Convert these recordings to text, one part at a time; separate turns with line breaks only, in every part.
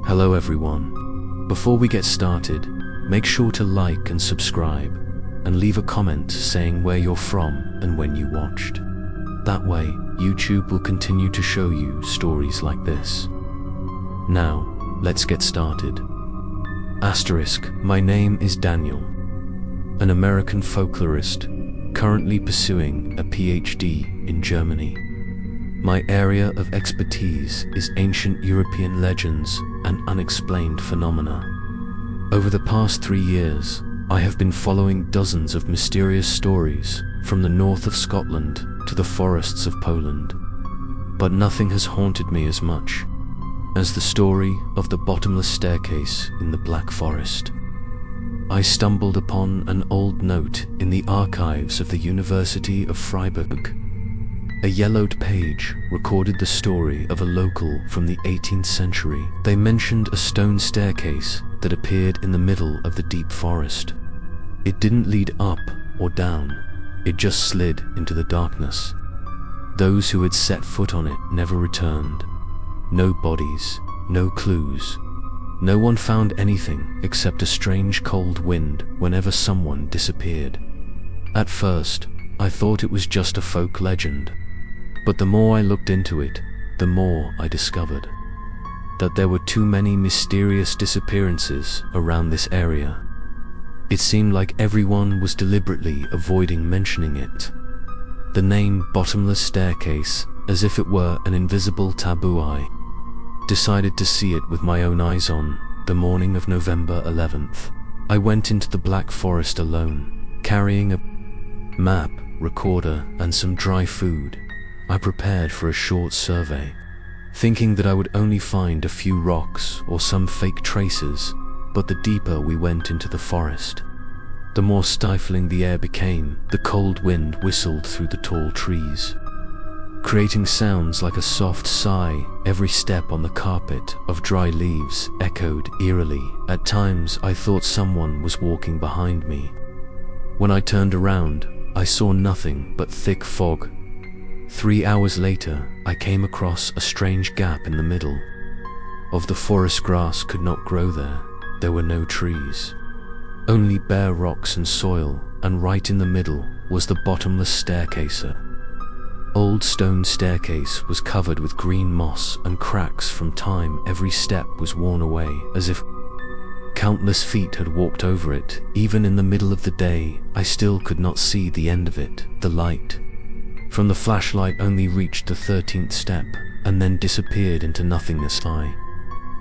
Hello everyone. Before we get started, make sure to like and subscribe, and leave a comment saying where you're from and when you watched. That way, YouTube will continue to show you stories like this. Now, let's get started. Asterisk, my name is Daniel, an American folklorist, currently pursuing a PhD in Germany. My area of expertise is ancient European legends and unexplained phenomena. Over the past 3 years, I have been following dozens of mysterious stories from the north of Scotland to the forests of Poland. But nothing has haunted me as much as the story of the bottomless staircase in the Black Forest. I stumbled upon an old note in the archives of the University of Freiburg. A yellowed page recorded the story of a local from the 18th century. They mentioned a stone staircase that appeared in the middle of the deep forest. It didn't lead up or down, it just slid into the darkness. Those who had set foot on it never returned. No bodies, no clues. No one found anything except a strange cold wind whenever someone disappeared. At first, I thought it was just a folk legend. But the more I looked into it, the more I discovered that there were too many mysterious disappearances around this area. It seemed like everyone was deliberately avoiding mentioning it. The name Bottomless Staircase, as if it were an invisible taboo. I decided to see it with my own eyes on the morning of November 11th. I went into the Black Forest alone, carrying a map, recorder, and some dry food. I prepared for a short survey, thinking that I would only find a few rocks or some fake traces, but the deeper we went into the forest, the more stifling the air became. The cold wind whistled through the tall trees, creating sounds like a soft sigh. Every step on the carpet of dry leaves echoed eerily. At times, I thought someone was walking behind me. When I turned around, I saw nothing but thick fog. 3 hours later, I came across a strange gap in the middle of the forest. Grass could not grow there. There were no trees, only bare rocks and soil, and right in the middle was the bottomless staircase. Old stone staircase was covered with green moss and cracks from time. Every step was worn away, as if countless feet had walked over it. Even in the middle of the day, I still could not see the end of it. The light from the flashlight only reached the 13th step, and then disappeared into nothingness. I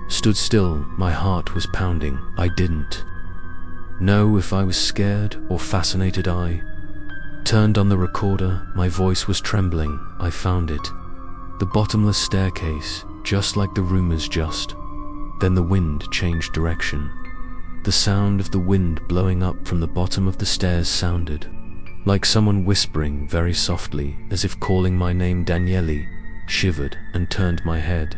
stood still, my heart was pounding. I didn't know if I was scared or fascinated. I turned on the recorder, my voice was trembling. I found it. The bottomless staircase, just like the rumors. Just then the wind changed direction. The sound of the wind blowing up from the bottom of the stairs sounded like someone whispering very softly, as if calling my name. Daniele. Shivered and turned my head.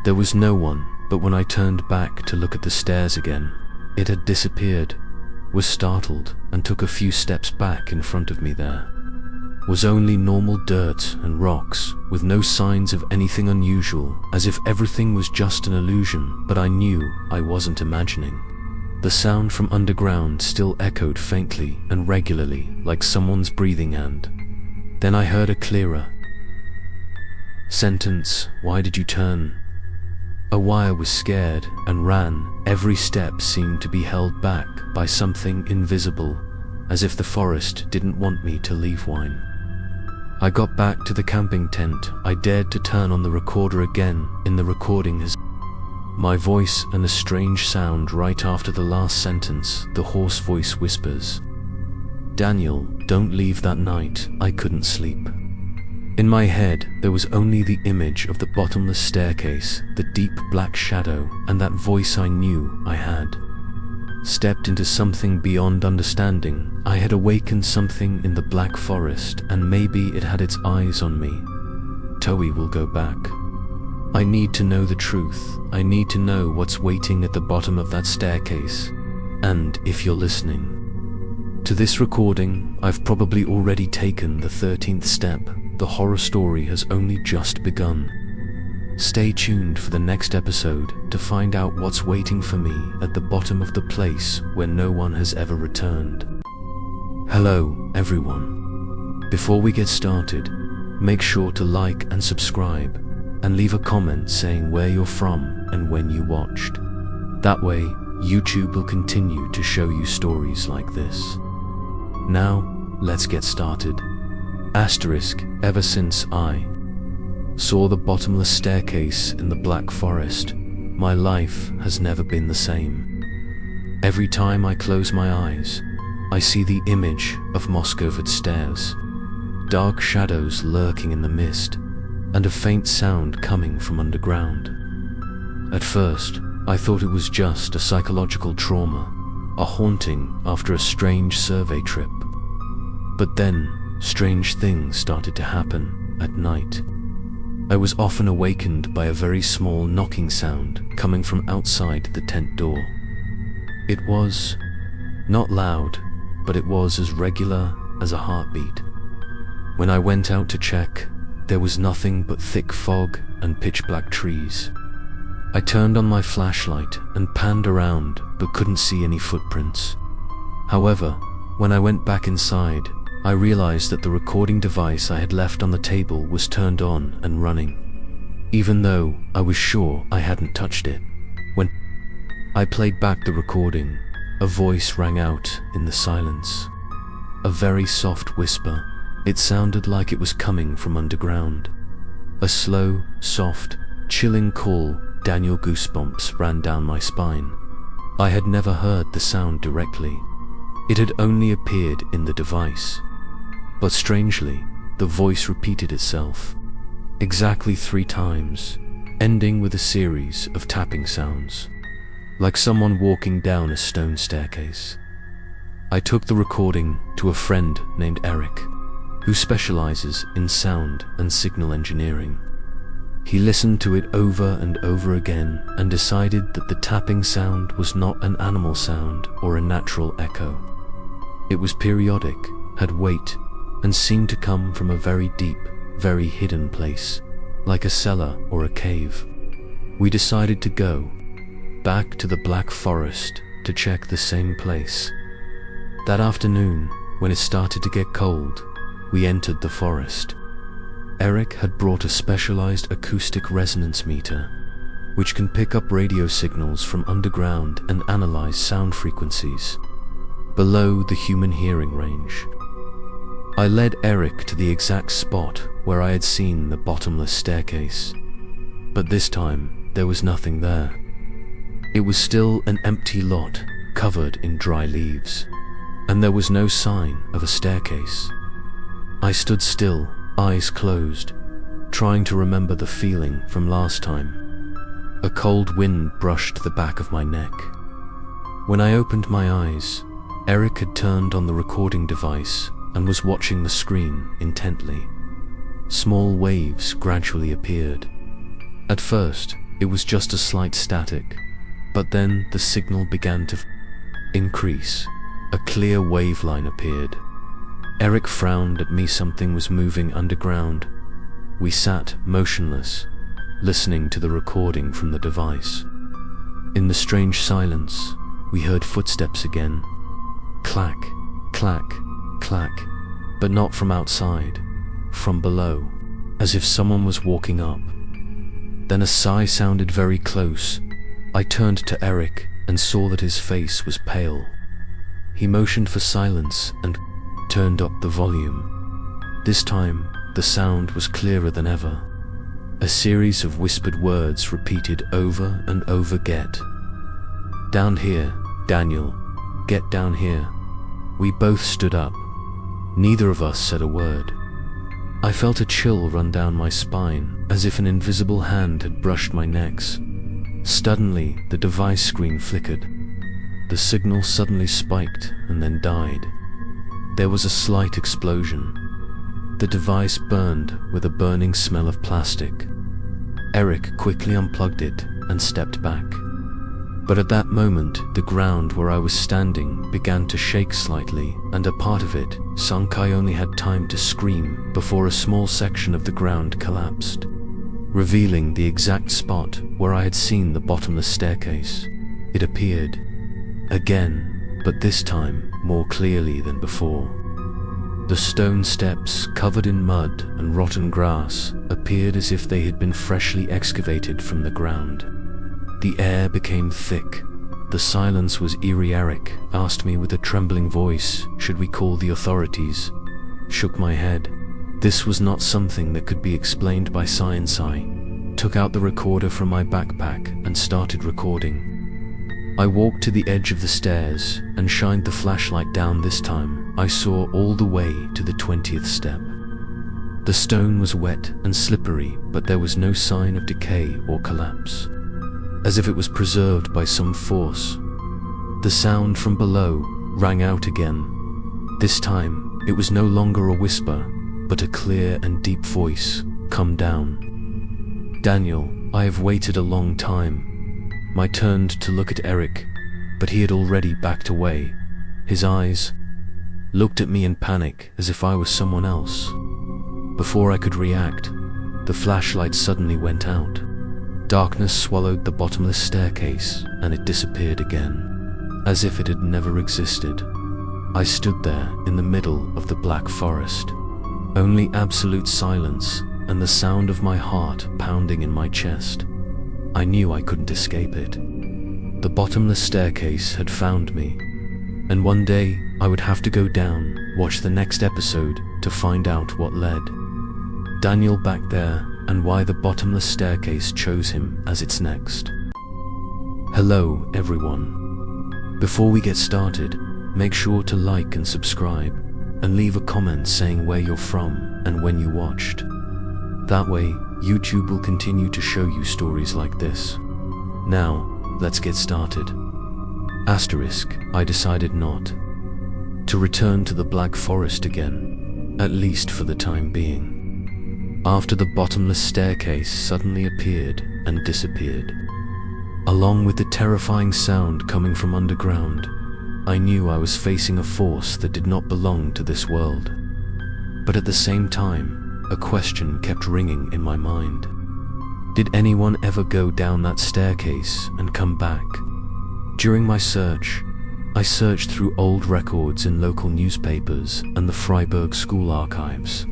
There was no one, but when I turned back to look at the stairs again, it had disappeared. Was startled and took a few steps back. In front of me there was only normal dirt and rocks, with no signs of anything unusual, as if everything was just an illusion. But I knew I wasn't imagining. The sound from underground still echoed faintly and regularly, like someone's breathing, and then I heard a clearer sentence. Why did you turn? A wire was scared and ran. Every step seemed to be held back by something invisible, as if the forest didn't want me to leave. Wine. I got back to the camping tent. I dared to turn on the recorder again. In the recording is my voice and a strange sound right after the last sentence. The hoarse voice whispers, "Daniel, don't leave that night." I couldn't sleep. In my head, there was only the image of the bottomless staircase, the deep black shadow, and that voice. I knew I had stepped into something beyond understanding. I had awakened something in the Black Forest, and maybe it had its eyes on me. Toei will go back. I need to know the truth. I need to know what's waiting at the bottom of that staircase. And if you're listening to this recording, I've probably already taken the 13th step. The horror story has only just begun. Stay tuned for the next episode to find out what's waiting for me at the bottom of the place where no one has ever returned. Hello, everyone. Before we get started, make sure to like and subscribe, and leave a comment saying where you're from and when you watched. That way, YouTube will continue to show you stories like this. Now, let's get started. Asterisk, ever since I saw the bottomless staircase in the Black Forest, my life has never been the same. Every time I close my eyes, I see the image of moss-covered stairs, dark shadows lurking in the mist, and a faint sound coming from underground. At first, I thought it was just a psychological trauma, a haunting after a strange survey trip. But then, strange things started to happen at night. I was often awakened by a very small knocking sound coming from outside the tent door. It was not loud, but it was as regular as a heartbeat. When I went out to check, there was nothing but thick fog and pitch-black trees. I turned on my flashlight and panned around, but couldn't see any footprints. However, when I went back inside, I realized that the recording device I had left on the table was turned on and running, even though I was sure I hadn't touched it. When I played back the recording, a voice rang out in the silence. A very soft whisper. It sounded like it was coming from underground. A slow, soft, chilling call. Daniel, goosebumps ran down my spine. I had never heard the sound directly. It had only appeared in the device. But strangely, the voice repeated itself, exactly 3 times, ending with a series of tapping sounds, like someone walking down a stone staircase. I took the recording to a friend named Eric, who specializes in sound and signal engineering. He listened to it over and over again and decided that the tapping sound was not an animal sound or a natural echo. It was periodic, had weight, and seemed to come from a very deep, very hidden place, like a cellar or a cave. We decided to go back to the Black Forest to check the same place. That afternoon, when it started to get cold, we entered the forest. Eric had brought a specialized acoustic resonance meter, which can pick up radio signals from underground and analyze sound frequencies below the human hearing range. I led Eric to the exact spot where I had seen the bottomless staircase, but this time there was nothing there. It was still an empty lot covered in dry leaves, and there was no sign of a staircase. I stood still, eyes closed, trying to remember the feeling from last time. A cold wind brushed the back of my neck. When I opened my eyes, Eric had turned on the recording device and was watching the screen intently. Small waves gradually appeared. At first, it was just a slight static, but then the signal began to increase. A clear waveline appeared. Eric frowned at me. Something was moving underground. We sat motionless, listening to the recording from the device. In the strange silence, we heard footsteps again. Clack, clack, clack, but not from outside, from below, as if someone was walking up. Then a sigh sounded very close. I turned to Eric and saw that his face was pale. He motioned for silence and turned up the volume. This time, the sound was clearer than ever. A series of whispered words repeated over and over. Get down here, Daniel. Get down here. We both stood up. Neither of us said a word. I felt a chill run down my spine, as if an invisible hand had brushed my neck. Suddenly, the device screen flickered. The signal suddenly spiked and then died. There was a slight explosion. The device burned with a burning smell of plastic. Eric quickly unplugged it and stepped back. But at that moment, the ground where I was standing began to shake slightly, and a part of it sunk. I only had time to scream before a small section of the ground collapsed. revealing the exact spot where I had seen the bottomless staircase. It appeared again, but this time more clearly than before. The stone steps, covered in mud and rotten grass, appeared as if they had been freshly excavated from the ground. The air became thick. The silence was eerie. Eric asked me with a trembling voice, "Should we call the authorities?" Shook my head. This was not something that could be explained by science. I took out the recorder from my backpack and started recording. I walked to the edge of the stairs and shined the flashlight down. This time, I saw all the way to the 20th step. The stone was wet and slippery, but there was no sign of decay or collapse, as if it was preserved by some force. The sound from below rang out again. This time, it was no longer a whisper, but a clear and deep voice. "Come down." "Daniel, I have waited a long time." I turned to look at Eric, but he had already backed away. His eyes looked at me in panic, as if I was someone else. Before I could react, the flashlight suddenly went out. Darkness swallowed the bottomless staircase, and it disappeared again, as if it had never existed. I stood there in the middle of the black forest. Only absolute silence and the sound of my heart pounding in my chest. I knew I couldn't escape it. The bottomless staircase had found me, and one day I would have to go down, watch the next episode to find out what led Daniel back there and why the bottomless staircase chose him as its next. Hello everyone. Before we get started, make sure to like and subscribe, and leave a comment saying where you're from and when you watched. That way, YouTube will continue to show you stories like this. Now, let's get started. Asterisk, I decided not to return to the Black Forest again, at least for the time being. After the bottomless staircase suddenly appeared and disappeared, along with the terrifying sound coming from underground, I knew I was facing a force that did not belong to this world. But at the same time, a question kept ringing in my mind. Did anyone ever go down that staircase and come back? During my search, I searched through old records in local newspapers and the Freiburg school archives.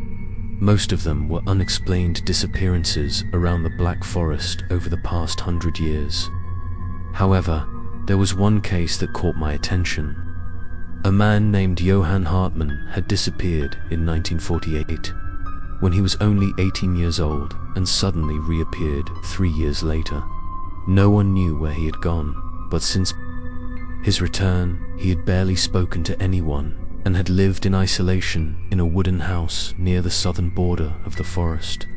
Most of them were unexplained disappearances around the Black Forest over the past 100 years. However, there was one case that caught my attention. A man named Johann Hartmann had disappeared in 1948. When he was only 18 years old and suddenly reappeared 3 years later. No one knew where he had gone, but since his return, he had barely spoken to anyone and had lived in isolation in a wooden house near the southern border of the forest.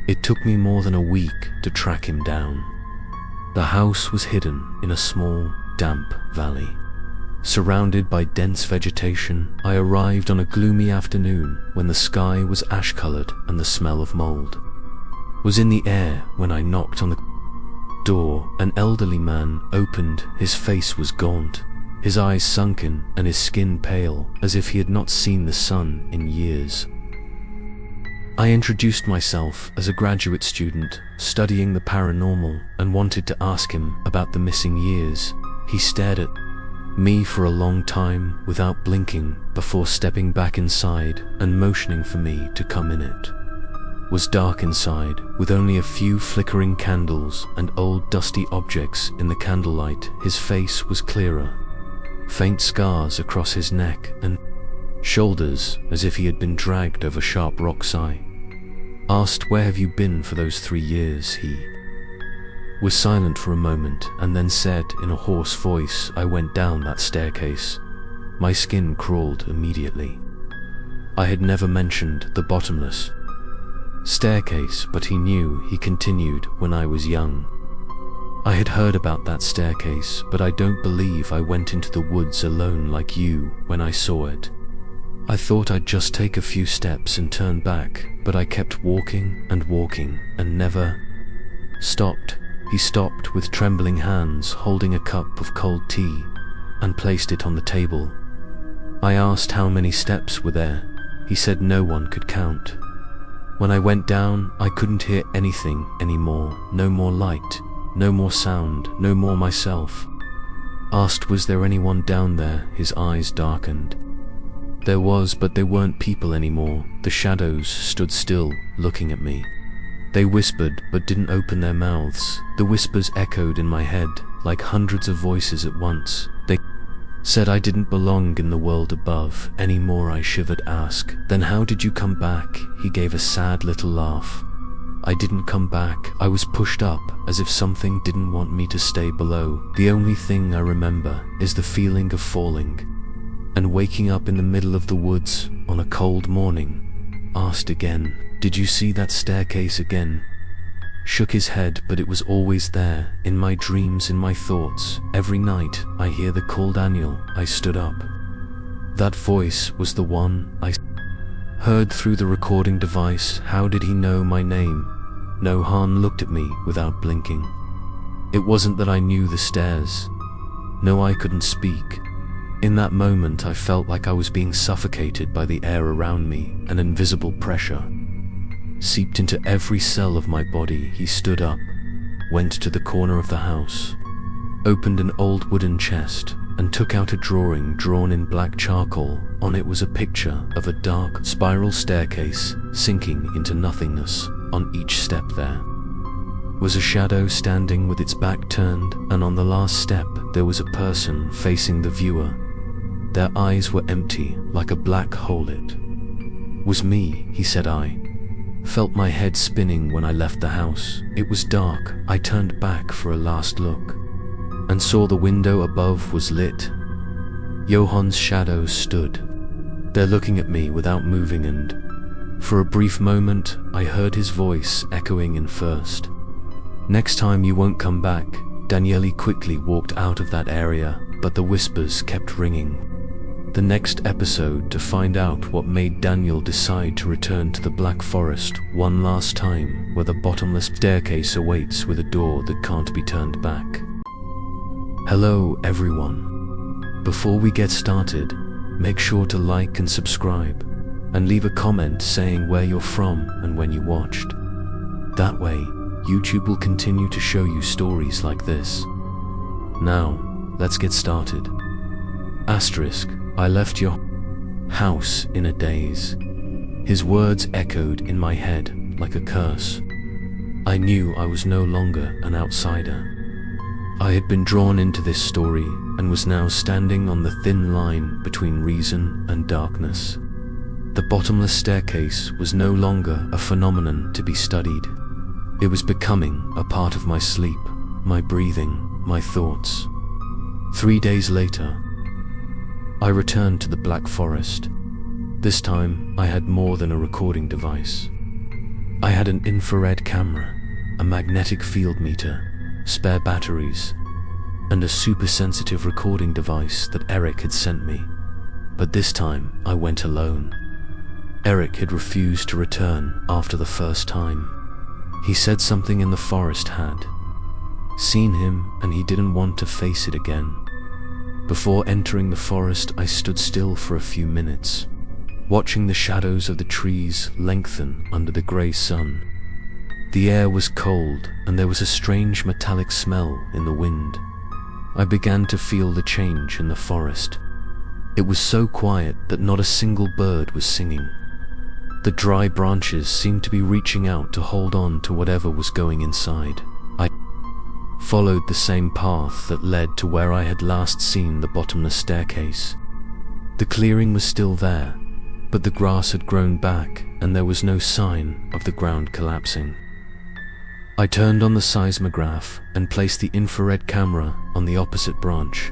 It took me more than a week to track him down. The house was hidden in a small, damp valley. Surrounded by dense vegetation, I arrived on a gloomy afternoon when the sky was ash-colored and the smell of mold was in the air. When I knocked on the door, an elderly man opened. His face was gaunt, his eyes sunken and his skin pale, as if he had not seen the sun in years. I introduced myself as a graduate student studying the paranormal and wanted to ask him about the missing years. He stared at me for a long time without blinking before stepping back inside and motioning for me to come in. It was dark inside, with only a few flickering candles and old dusty objects in the candlelight. His face was clearer, faint scars across his neck and shoulders as if he had been dragged over sharp rocks. I asked, "Where have you been for those 3 years?" He was silent for a moment and then said in a hoarse voice, "I went down that staircase." My skin crawled immediately. I had never mentioned the bottomless staircase, but he knew. He continued, "When I was young, I had heard about that staircase, but I don't believe I went into the woods alone like you. When I saw it, I thought I'd just take a few steps and turn back, but I kept walking and never stopped." He stopped with trembling hands, holding a cup of cold tea, and placed it on the table. I asked how many steps were there. He said no one could count. When I went down, I couldn't hear anything anymore. No more light, no more sound, no more myself. Asked was there anyone down there, his eyes darkened. There was, but they weren't people anymore. The shadows stood still, looking at me. They whispered, but didn't open their mouths. The whispers echoed in my head, like hundreds of voices at once. They said I didn't belong in the world above anymore. I shivered, asked, "Then how did you come back?" He gave a sad little laugh. I didn't come back. I was pushed up, as if something didn't want me to stay below. The only thing I remember is the feeling of falling and waking up in the middle of the woods on a cold morning. Asked again, "Did you see that staircase again?" Shook his head, but it was always there, in my dreams, in my thoughts. Every night I hear the call, "Daniel." I stood up. That voice was the one I heard through the recording device. How did he know my name? No, Han looked at me without blinking. It wasn't that I knew the stairs. No, I couldn't speak. In that moment I felt like I was being suffocated by the air around me. An invisible pressure seeped into every cell of my body. He stood up, went to the corner of the house, opened an old wooden chest, and took out a drawing drawn in black charcoal. On it was a picture of a dark, spiral staircase sinking into nothingness. On each step there was a shadow standing with its back turned, and on the last step there was a person facing the viewer. Their eyes were empty, like a black hole. It was me, he said. I felt my head spinning when I left the house. It was dark. I turned back for a last look and saw the window above was lit. Johan's shadow stood there looking at me without moving, and for a brief moment I heard his voice echoing in first. "Next time you won't come back." Daniele quickly walked out of that area, but the whispers kept ringing. The next episode to find out what made Daniel decide to return to the Black Forest one last time, where the bottomless staircase awaits with a door that can't be turned back. Hello everyone. Before we get started, make sure to like and subscribe, and leave a comment saying where you're from and when you watched. That way, YouTube will continue to show you stories like this. Now, let's get started. Asterisk, I left your house in a daze. His words echoed in my head like a curse. I knew I was no longer an outsider. I had been drawn into this story and was now standing on the thin line between reason and darkness. The bottomless staircase was no longer a phenomenon to be studied. It was becoming a part of my sleep, my breathing, my thoughts. 3 days later, I returned to the Black Forest. This time, I had more than a recording device. I had an infrared camera, a magnetic field meter, spare batteries, and a super sensitive recording device that Eric had sent me. But this time, I went alone. Eric had refused to return after the first time. He said something in the forest had seen him and he didn't want to face it again. Before entering the forest, I stood still for a few minutes, watching the shadows of the trees lengthen under the grey sun. The air was cold and there was a strange metallic smell in the wind. I began to feel the change in the forest. It was so quiet that not a single bird was singing. The dry branches seemed to be reaching out to hold on to whatever was going inside. I followed the same path that led to where I had last seen the bottomless staircase. The clearing was still there, but the grass had grown back and there was no sign of the ground collapsing. I turned on the seismograph and placed the infrared camera on the opposite branch.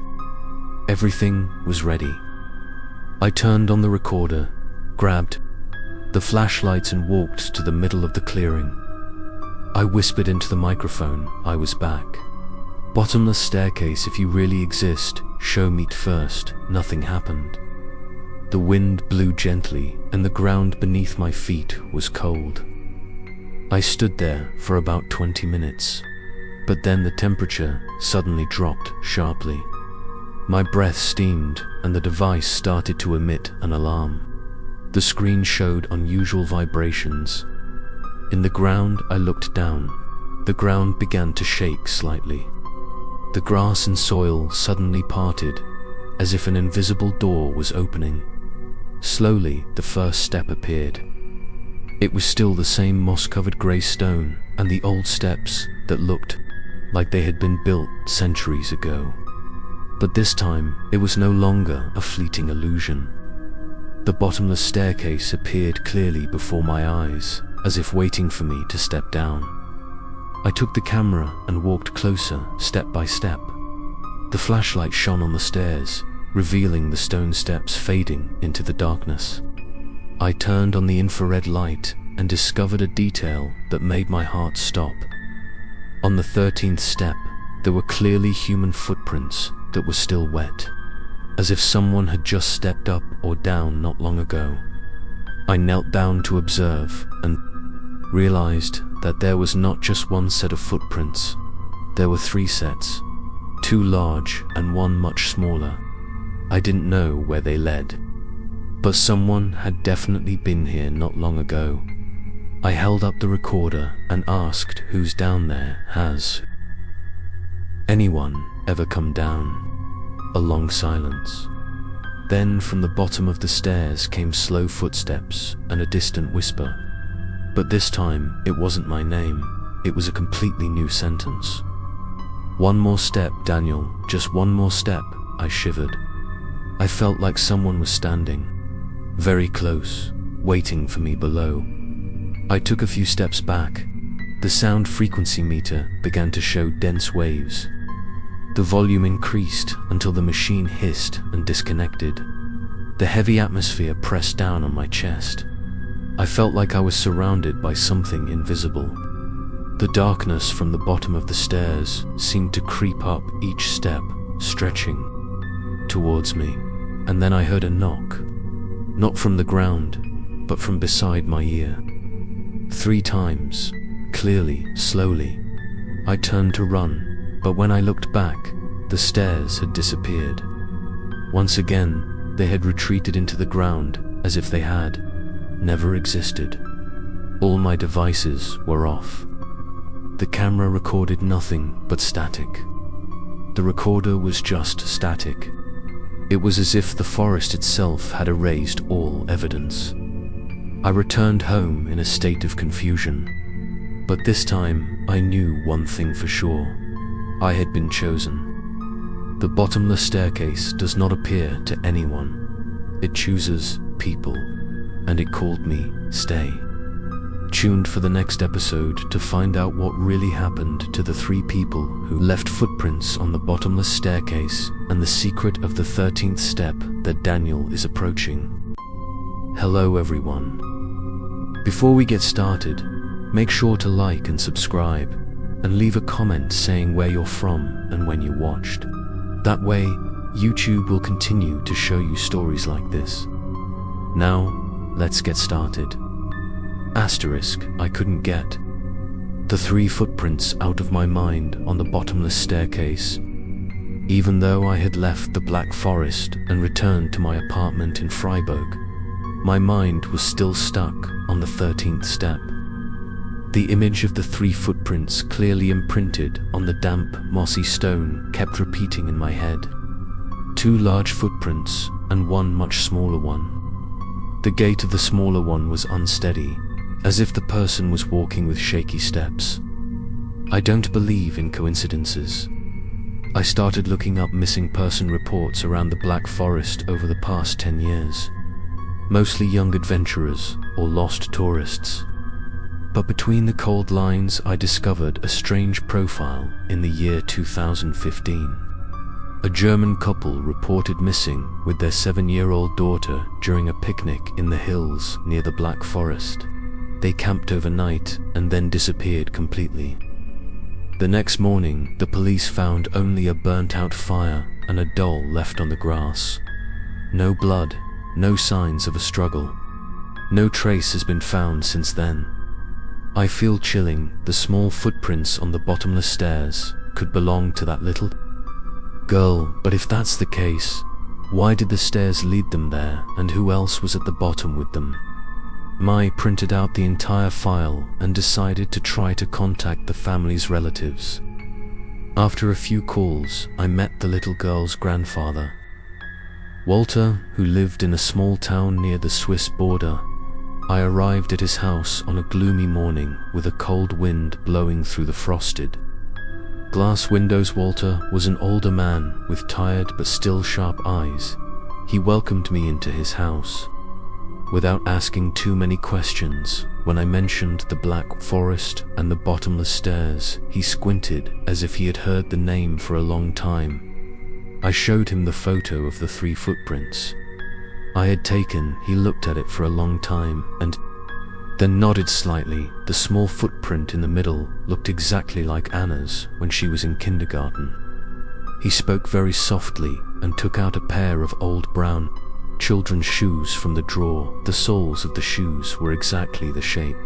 Everything was ready. I turned on the recorder, grabbed the flashlights and walked to the middle of the clearing. I whispered into the microphone I was back. "Bottomless staircase, if you really exist, show me first." Nothing happened. The wind blew gently and the ground beneath my feet was cold. I stood there for about 20 minutes, but then the temperature suddenly dropped sharply. My breath steamed and the device started to emit an alarm. The screen showed unusual vibrations, In the ground, I looked down. The ground began to shake slightly. The grass and soil suddenly parted, as if an invisible door was opening. Slowly, the first step appeared. It was still the same moss-covered grey stone and the old steps that looked like they had been built centuries ago. But this time, it was no longer a fleeting illusion. The bottomless staircase appeared clearly before my eyes, as if waiting for me to step down. I took the camera and walked closer, step by step. The flashlight shone on the stairs, revealing the stone steps fading into the darkness. I turned on the infrared light and discovered a detail that made my heart stop. On the 13th step, there were clearly human footprints that were still wet, as if someone had just stepped up or down not long ago. I knelt down to observe and realized that there was not just one set of footprints. There were 3 sets, 2 large and 1 much smaller. I didn't know where they led, but someone had definitely been here not long ago. I held up the recorder and asked, "Who's down there? Has anyone ever come down?" A long silence. Then from the bottom of the stairs came slow footsteps and a distant whisper. But this time, it wasn't my name. It was a completely new sentence. "One more step, Daniel, just one more step," I shivered. I felt like someone was standing, very close, waiting for me below. I took a few steps back. The sound frequency meter began to show dense waves. The volume increased until the machine hissed and disconnected. The heavy atmosphere pressed down on my chest. I felt like I was surrounded by something invisible. The darkness from the bottom of the stairs seemed to creep up each step, stretching towards me. And then I heard a knock, not from the ground, but from beside my ear. 3 times, clearly, slowly. I turned to run, but when I looked back, the stairs had disappeared. Once again, they had retreated into the ground as if they had never existed. All my devices were off. The camera recorded nothing but static. The recorder was just static. It was as if the forest itself had erased all evidence. I returned home in a state of confusion. But this time, I knew one thing for sure. I had been chosen. The bottomless staircase does not appear to anyone. It chooses people, and it called me stay. Tuned for the next episode to find out what really happened to the 3 people who left footprints on the bottomless staircase and the secret of the 13th step that Daniel is approaching. Hello everyone. Before we get started, make sure to like and subscribe, and leave a comment saying where you're from and when you watched. That way, YouTube will continue to show you stories like this. Now, let's get started. Asterisk, I couldn't get the 3 footprints out of my mind on the bottomless staircase. Even though I had left the Black Forest and returned to my apartment in Freiburg, my mind was still stuck on the 13th step. The image of the 3 footprints clearly imprinted on the damp, mossy stone kept repeating in my head. 2 large footprints and 1 much smaller one. The gait of the smaller one was unsteady, as if the person was walking with shaky steps. I don't believe in coincidences. I started looking up missing person reports around the Black Forest over the past 10 years. Mostly young adventurers or lost tourists. But between the cold lines, I discovered a strange profile in the year 2015. A German couple reported missing with their 7-year-old daughter during a picnic in the hills near the Black Forest. They camped overnight and then disappeared completely. The next morning, the police found only a burnt-out fire and a doll left on the grass. No blood, no signs of a struggle. No trace has been found since then. I feel chilling. The small footprints on the bottomless stairs could belong to that little girl, but if that's the case, why did the stairs lead them there, and who else was at the bottom with them? Mai printed out the entire file and decided to try to contact the family's relatives. After a few calls, I met the little girl's grandfather, Walter, who lived in a small town near the Swiss border. I arrived at his house on a gloomy morning with a cold wind blowing through the frosted glass windows. Walter was an older man with tired but still sharp eyes. He welcomed me into his house without asking too many questions. When I mentioned the Black Forest and the bottomless stairs, he squinted as if he had heard the name for a long time. I showed him the photo of the 3 footprints I had taken. He looked at it for a long time and then nodded slightly. The small footprint in the middle looked exactly like Anna's when she was in kindergarten. He spoke very softly and took out a pair of old brown children's shoes from the drawer. The soles of the shoes were exactly the shape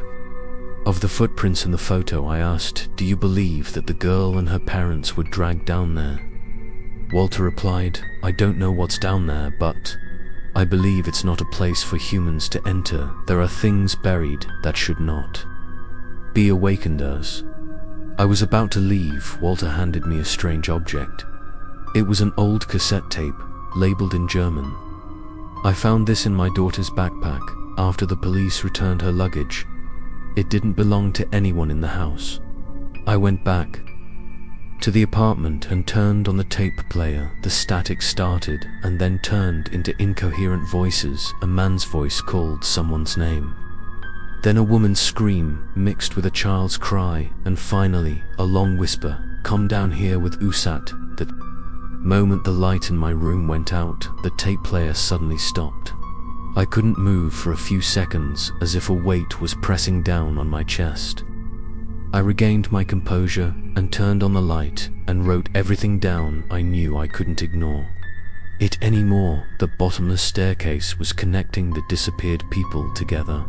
of the footprints in the photo. I asked, "Do you believe that the girl and her parents were dragged down there?" Walter replied, "I don't know what's down there, but I believe it's not a place for humans to enter. There are things buried that should not be awakened as." I was about to leave. Walter handed me a strange object. It was an old cassette tape, labeled in German. I found this in my daughter's backpack after the police returned her luggage. It didn't belong to anyone in the house. I went back to the apartment and turned on the tape player. The static started and then turned into incoherent voices. A man's voice called someone's name, then a woman's scream mixed with a child's cry, and finally a long whisper, "Come down here with Usat." The moment the light in my room went out, the tape player suddenly stopped. I couldn't move for a few seconds, as if a weight was pressing down on my chest. I regained my composure and turned on the light and wrote everything down I knew I couldn't ignore it anymore. The bottomless staircase was connecting the disappeared people together.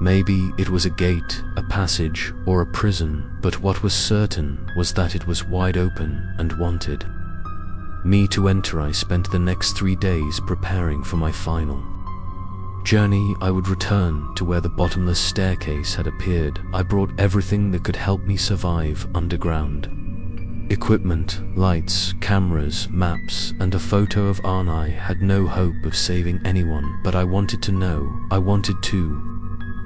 Maybe it was a gate, a passage, or a prison, but what was certain was that it was wide open and wanted me to enter. I spent the next 3 days preparing for my final journey. I would return to where the bottomless staircase had appeared. I brought everything that could help me survive underground: equipment, lights, cameras, maps, and a photo of Arne. I had no hope of saving anyone, but I wanted to know. I wanted to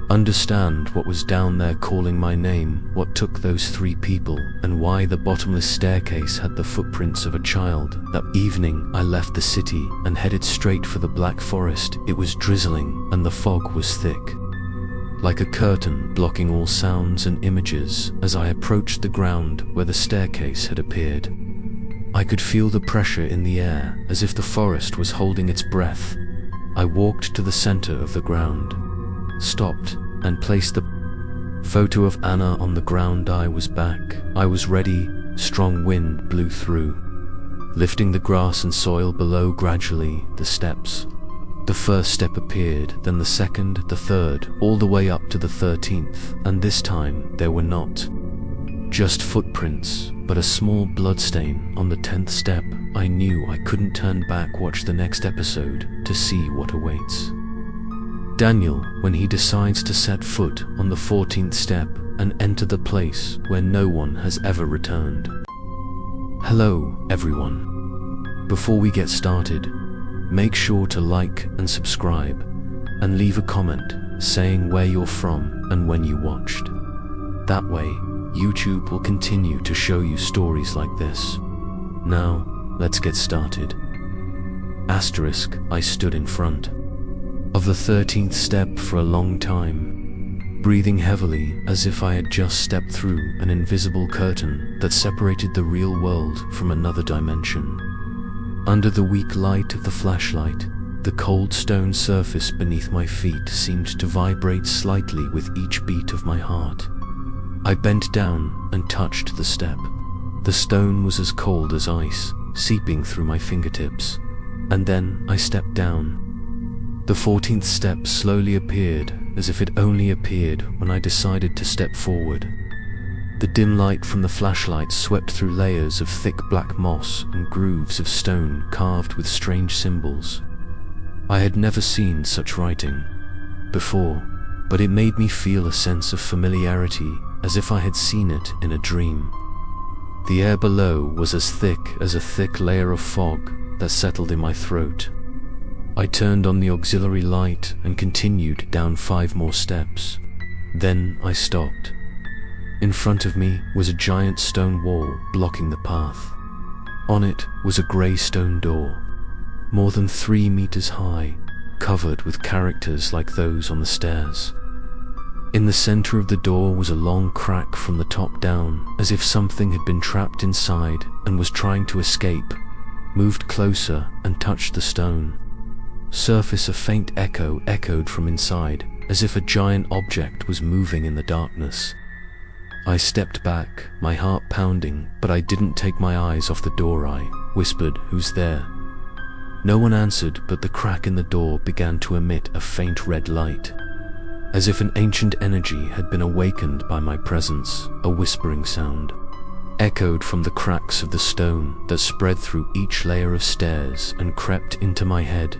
understand what was down there calling my name, what took those 3 people, and why the bottomless staircase had the footprints of a child. That evening, I left the city and headed straight for the Black Forest. It was drizzling and the fog was thick, like a curtain blocking all sounds and images. As I approached the ground where the staircase had appeared, I could feel the pressure in the air, as if the forest was holding its breath. I walked to the center of the ground, stopped, and placed the photo of Anna on the ground. I was back. I was ready. Strong wind blew through, lifting the grass and soil below. Gradually, the steps. The first step appeared, then the second, the third, all the way up to the 13th, and this time there were not just footprints, but a small bloodstain on the 10th step. I knew I couldn't turn back. Watch the next episode to see what awaits Daniel when he decides to set foot on the 14th step and enter the place where no one has ever returned. Hello, everyone. Before we get started, make sure to like and subscribe, and leave a comment saying where you're from and when you watched. That way, YouTube will continue to show you stories like this. Now, let's get started. Asterisk, I stood in front of the 13th step for a long time, breathing heavily as if I had just stepped through an invisible curtain that separated the real world from another dimension. Under the weak light of the flashlight, the cold stone surface beneath my feet seemed to vibrate slightly with each beat of my heart. I bent down and touched the step. The stone was as cold as ice, seeping through my fingertips. And then I stepped down. The 14th step slowly appeared, as if it only appeared when I decided to step forward. The dim light from the flashlight swept through layers of thick black moss and grooves of stone carved with strange symbols. I had never seen such writing before. but it made me feel a sense of familiarity, as if I had seen it in a dream. The air below was as thick as a thick layer of fog that settled in my throat. I turned on the auxiliary light and continued down 5 more steps. Then I stopped. In front of me was a giant stone wall blocking the path. On it was a grey stone door, more than 3 meters high, covered with characters like those on the stairs. In the center of the door was a long crack from the top down, as if something had been trapped inside and was trying to escape. Moved closer and touched the stone. Surface a faint echo echoed from inside, as if a giant object was moving in the darkness. I stepped back, my heart pounding, but I didn't take my eyes off the door. I whispered, "Who's there?" No one answered, but the crack in the door began to emit a faint red light. As if an ancient energy had been awakened by my presence, a whispering sound echoed from the cracks of the stone that spread through each layer of stairs and crept into my head.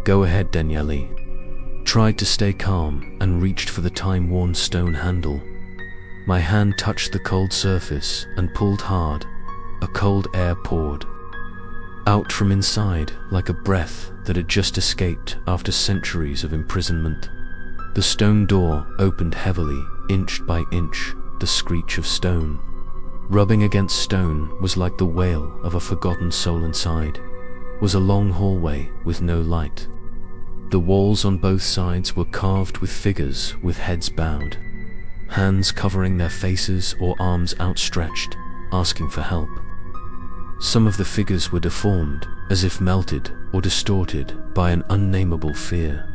"Go ahead, Daniele." Tried to stay calm and reached for the time-worn stone handle. My hand touched the cold surface and pulled hard. A cold air poured out from inside like a breath that had just escaped after centuries of imprisonment. The stone door opened heavily, inch by inch. The screech of stone rubbing against stone was like the wail of a forgotten soul. Inside was a long hallway with no light. The walls on both sides were carved with figures with heads bowed, hands covering their faces or arms outstretched, asking for help. Some of the figures were deformed, as if melted or distorted by an unnameable fear.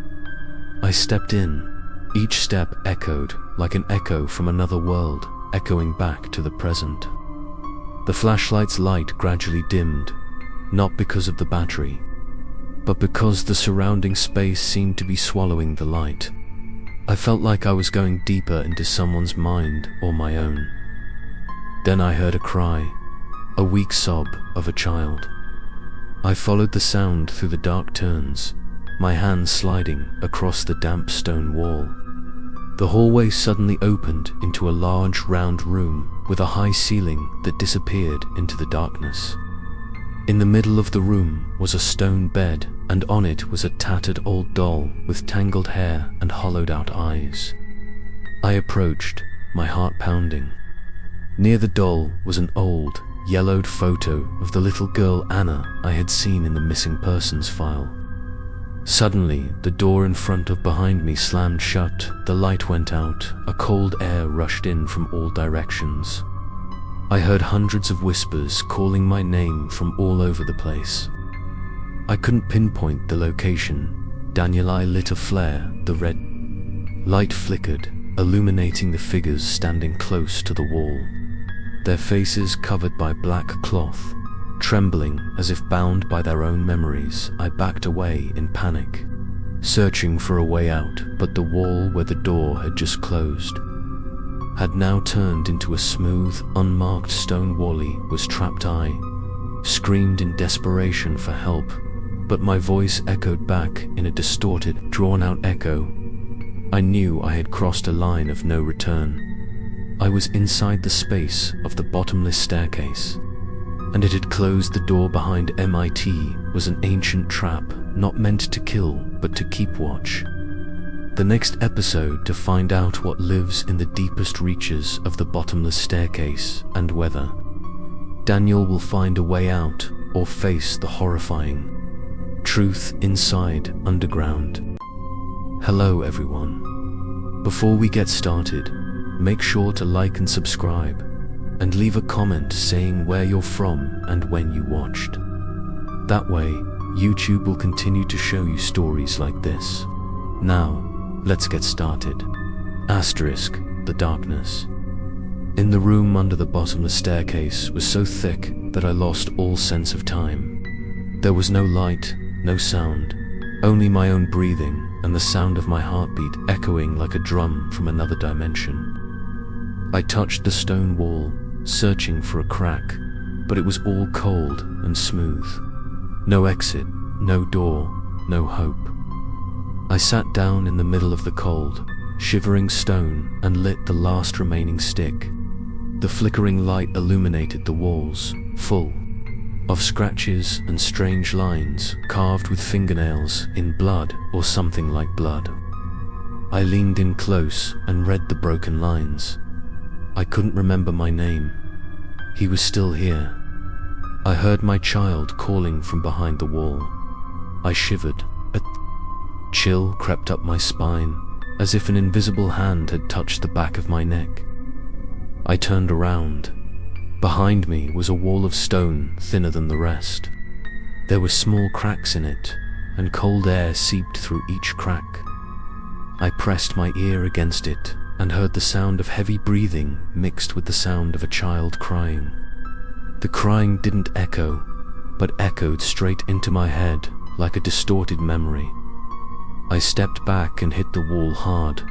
I stepped in. Each step echoed like an echo from another world, echoing back to the present. The flashlight's light gradually dimmed, not because of the battery, but because the surrounding space seemed to be swallowing the light. I felt like I was going deeper into someone's mind or my own. Then I heard a cry, a weak sob of a child. I followed the sound through the dark turns, my hands sliding across the damp stone wall. The hallway suddenly opened into a large round room with a high ceiling that disappeared into the darkness. In the middle of the room was a stone bed, and on it was a tattered old doll with tangled hair and hollowed-out eyes. I approached, my heart pounding. Near the doll was an old, yellowed photo of the little girl Anna I had seen in the missing persons file. Suddenly, the door in front of behind me slammed shut, the light went out, a cold air rushed in from all directions. I heard hundreds of whispers calling my name from all over the place. I couldn't pinpoint the location. Daniele lit a flare, the red light flickered, illuminating the figures standing close to the wall. Their faces covered by black cloth. Trembling as if bound by their own memories, I backed away in panic, searching for a way out, but the wall where the door had just closed had now turned into a smooth, unmarked stone wall. Was trapped. I screamed in desperation for help, but my voice echoed back in a distorted, drawn-out echo. I knew I had crossed a line of no return. I was inside the space of the bottomless staircase, and it had closed the door behind MIT. Was an ancient trap, not meant to kill, but to keep watch. The next episode to find out what lives in the deepest reaches of the bottomless staircase, and whether Daniel will find a way out or face the horrifying truth inside underground. Hello everyone. Before we get started, make sure to like and subscribe, and leave a comment saying where you're from and when you watched. That way, YouTube will continue to show you stories like this. Now, let's get started. Asterisk, the darkness in the room under the bottomless staircase was so thick that I lost all sense of time. There was no light, no sound, only my own breathing and the sound of my heartbeat echoing like a drum from another dimension. I touched the stone wall, searching for a crack, but it was all cold and smooth. No exit, no door, no hope. I sat down in the middle of the cold, shivering stone and lit the last remaining stick. The flickering light illuminated the walls, full of scratches and strange lines carved with fingernails in blood or something like blood. I leaned in close and read the broken lines. I couldn't remember my name. He was still here. I heard my child calling from behind the wall. I shivered. A chill crept up my spine, as if an invisible hand had touched the back of my neck. I turned around. Behind me was a wall of stone thinner than the rest. There were small cracks in it, and cold air seeped through each crack. I pressed my ear against it and heard the sound of heavy breathing mixed with the sound of a child crying. The crying didn't echo, but echoed straight into my head like a distorted memory. I stepped back and hit the wall hard,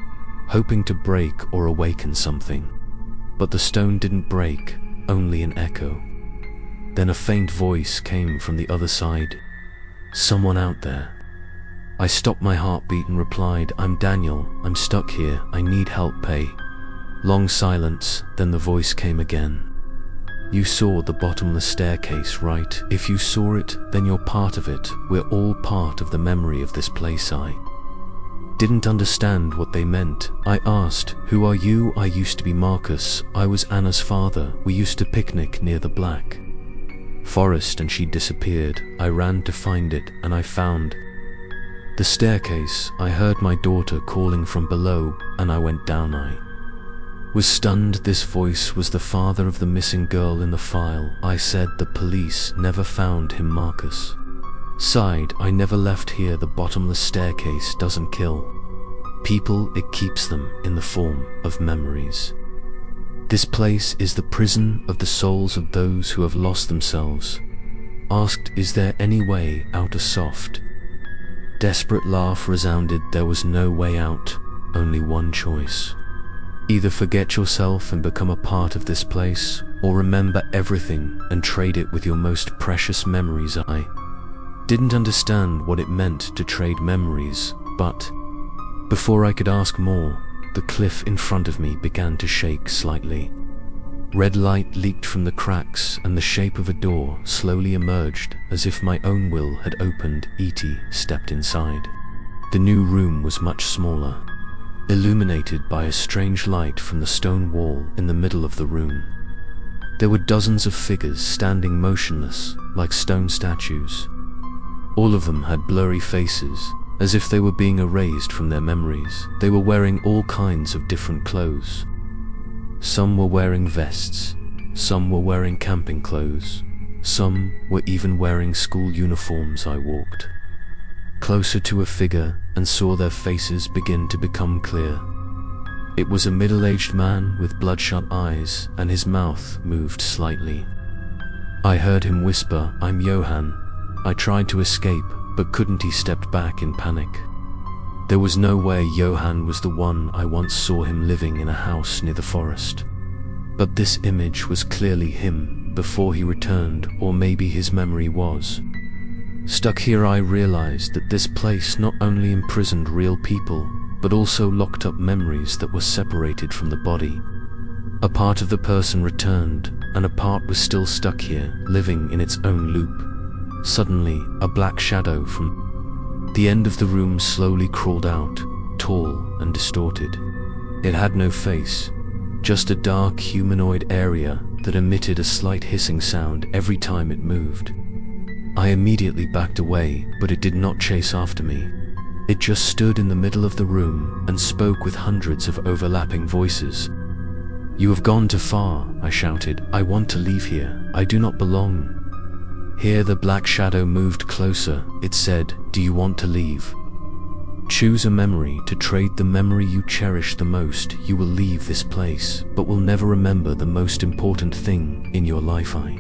hoping to break or awaken something. But the stone didn't break, only an echo. Then a faint voice came from the other side. Someone out there. I stopped my heartbeat and replied, "I'm Daniel. I'm stuck here. I need help, Pay." Long silence, then the voice came again. "You saw the bottomless staircase, right? If you saw it, then you're part of it. We're all part of the memory of this place." I didn't understand what they meant. I asked, "Who are you?" "I used to be Marcus. I was Anna's father. We used to picnic near the Black Forest and she disappeared. I ran to find it and I found the staircase. I heard my daughter calling from below and I went down. I was stunned. This voice was the father of the missing girl in the file. I said, "The police never found him." Marcus sighed. "I never left here. The bottomless staircase doesn't kill people, it keeps them in the form of memories. This place is the prison of the souls of those who have lost themselves." Asked, "Is there any way out?" A soft, desperate laugh resounded. There was no way out, only one choice. Either forget yourself and become a part of this place, or remember everything and trade it with your most precious memories. I didn't understand what it meant to trade memories, but before I could ask more, the cliff in front of me began to shake slightly. Red light leaked from the cracks and the shape of a door slowly emerged as if my own will had opened. E.T. stepped inside. The new room was much smaller, illuminated by a strange light from the stone wall in the middle of the room. There were dozens of figures standing motionless, like stone statues. All of them had blurry faces, as if they were being erased from their memories. They were wearing all kinds of different clothes. Some were wearing vests, some were wearing camping clothes, some were even wearing school uniforms. I walked closer to a figure and saw their faces begin to become clear. It was a middle-aged man with bloodshot eyes, and his mouth moved slightly. I heard him whisper, "I'm Johann." I tried to escape, but couldn't. He stepped back in panic. There was no way Johann was the one. I once saw him living in a house near the forest. But this image was clearly him before he returned, or maybe his memory was stuck here. I realized that this place not only imprisoned real people, but also locked up memories that were separated from the body. A part of the person returned, and a part was still stuck here, living in its own loop. Suddenly, a black shadow from the end of the room slowly crawled out, tall and distorted. It had no face, just a dark humanoid area that emitted a slight hissing sound every time it moved. I immediately backed away, but it did not chase after me. It just stood in the middle of the room and spoke with hundreds of overlapping voices. "You have gone too far," I shouted. "I want to leave here. I do not belong here." The black shadow moved closer. It said, "Do you want to leave? Choose a memory to trade the memory you cherish the most. You will leave this place, but will never remember the most important thing in your life." I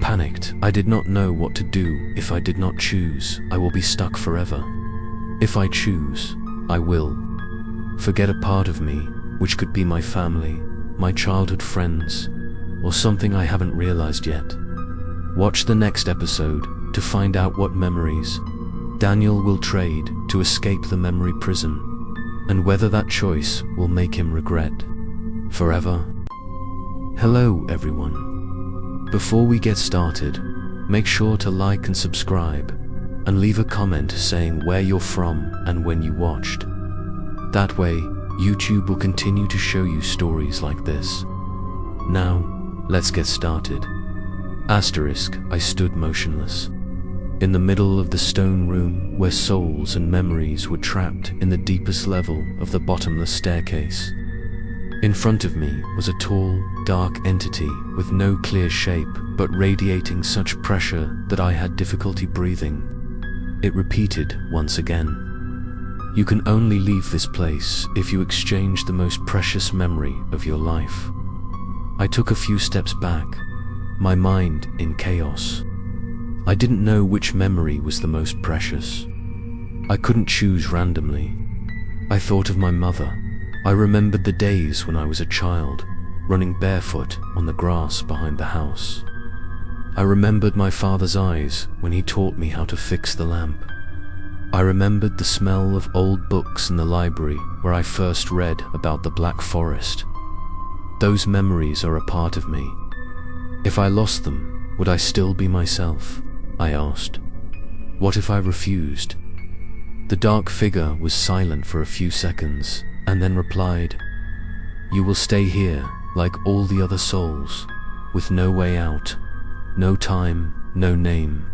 panicked. I did not know what to do. If I did not choose, I will be stuck forever. If I choose, I will forget a part of me, which could be my family, my childhood friends, or something I haven't realized yet. Watch the next episode to find out what memories Daniel will trade to escape the memory prison. and whether that choice will make him regret forever. Hello everyone. Before we get started, make sure to like and subscribe, and leave a comment saying where you're from and when you watched. That way, YouTube will continue to show you stories like this. Now, let's get started. Asterisk, I stood motionless in the middle of the stone room where souls and memories were trapped in the deepest level of the bottomless staircase. In front of me was a tall, dark entity with no clear shape, but radiating such pressure that I had difficulty breathing. It repeated once again, "You can only leave this place if you exchange the most precious memory of your life." I took a few steps back, my mind in chaos. I didn't know which memory was the most precious. I couldn't choose randomly. I thought of my mother. I remembered the days when I was a child, running barefoot on the grass behind the house. I remembered my father's eyes when he taught me how to fix the lamp. I remembered the smell of old books in the library where I first read about the Black Forest. Those memories are a part of me. If I lost them, would I still be myself? I asked. What if I refused? The dark figure was silent for a few seconds, and then replied, "You will stay here like all the other souls, with no way out, no time, no name.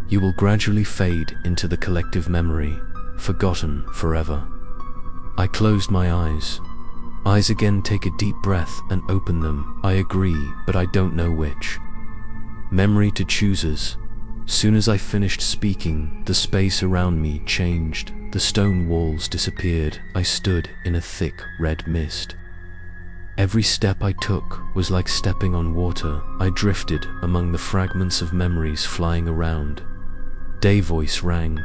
You will gradually fade into the collective memory, forgotten forever." I closed my eyes. Eyes again, take a deep breath and open them. I agree, but I don't know which. Memory to choosers. Soon as I finished speaking, the space around me changed. The stone walls disappeared. I stood in a thick red mist. Every step I took was like stepping on water. I drifted among the fragments of memories flying around. Day voice rang.